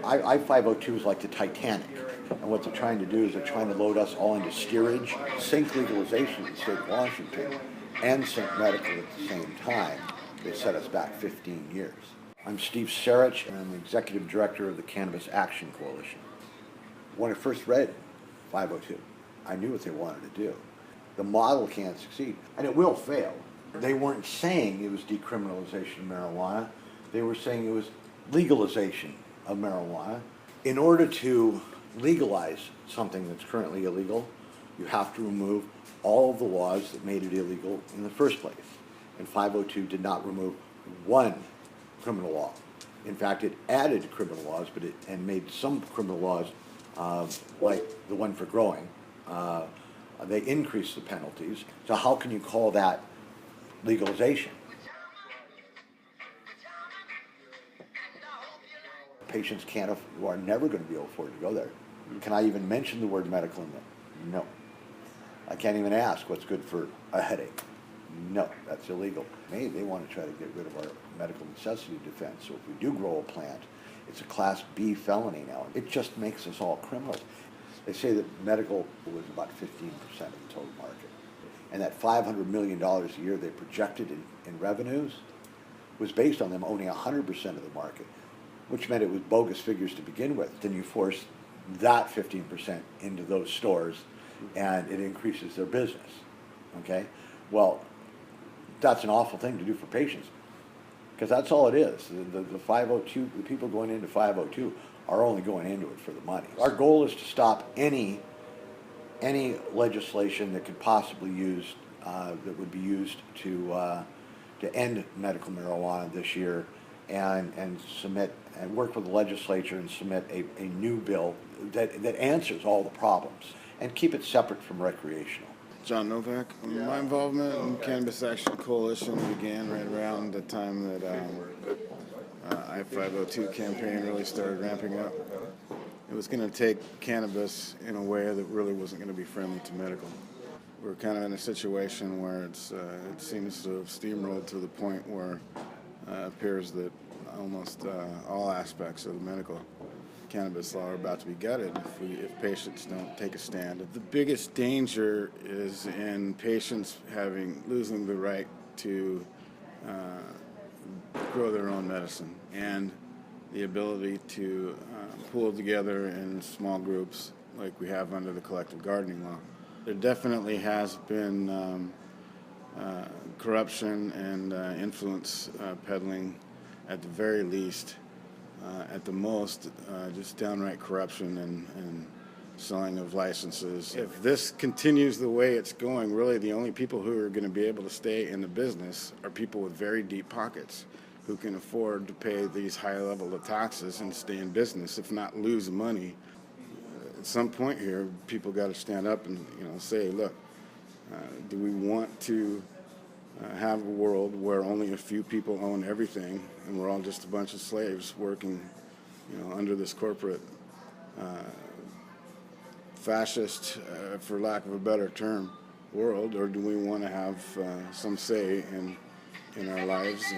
I-502 is like the Titanic, and what they're trying to do is they're trying to load us all into steerage. Sink legalization in the state of Washington and sink medical at the same time, they set us back 15 years. I'm Steve Sarich, and I'm the Executive Director of the Cannabis Action Coalition. When I first read 502, I knew what they wanted to do. The model can't succeed, and it will fail. They weren't saying it was decriminalization of marijuana. They were saying it was legalization of marijuana. In order to legalize something that's currently illegal, you have to remove all of the laws that made it illegal in the first place. And 502 did not remove one criminal law. In fact, it added criminal laws, and made some criminal laws, like the one for growing. They increased the penalties. So how can you call that legalization? Patients who are never going to be able to afford to go there. Can I even mention the word medical in there? No. I can't even ask what's good for a headache. No, that's illegal. Maybe they want to try to get rid of our medical necessity defense. So if we do grow a plant, it's a Class B felony now. It just makes us all criminals. They say that medical was about 15% of the total market. And that $500 million a year they projected in revenues was based on them owning 100% of the market, which meant it was bogus figures to begin with. Then you force that 15% into those stores, and it increases their business, okay? Well, that's an awful thing to do for patients, because that's all it is. The 502, the people going into 502 are only going into it for the money. Our goal is to stop any legislation that could possibly that would be used to end medical marijuana this year, and submit and work with the legislature and submit a new bill that answers all the problems and keep it separate from recreational. John Novak. My involvement in Cannabis Action Coalition began right around the time that I-502 campaign really started ramping up. It was going to take cannabis in a way that really wasn't going to be friendly to medical. We're kind of in a situation where it seems to have steamrolled to the point where it appears that almost all aspects of the medical cannabis law are about to be gutted if patients don't take a stand. The biggest danger is in patients losing the right to grow their own medicine, and the ability to pool together in small groups like we have under the collective gardening law. There definitely has been corruption and influence peddling at the very least. At the most, just downright corruption and selling of licenses. If this continues the way it's going, really the only people who are going to be able to stay in the business are people with very deep pockets who can afford to pay these high level of taxes and stay in business, if not lose money. At some point here, people got to stand up and say, look, do we want to have a world where only a few people own everything and we're all just a bunch of slaves working under this corporate fascist, for lack of a better term, world, or do we want to have some say in our lives?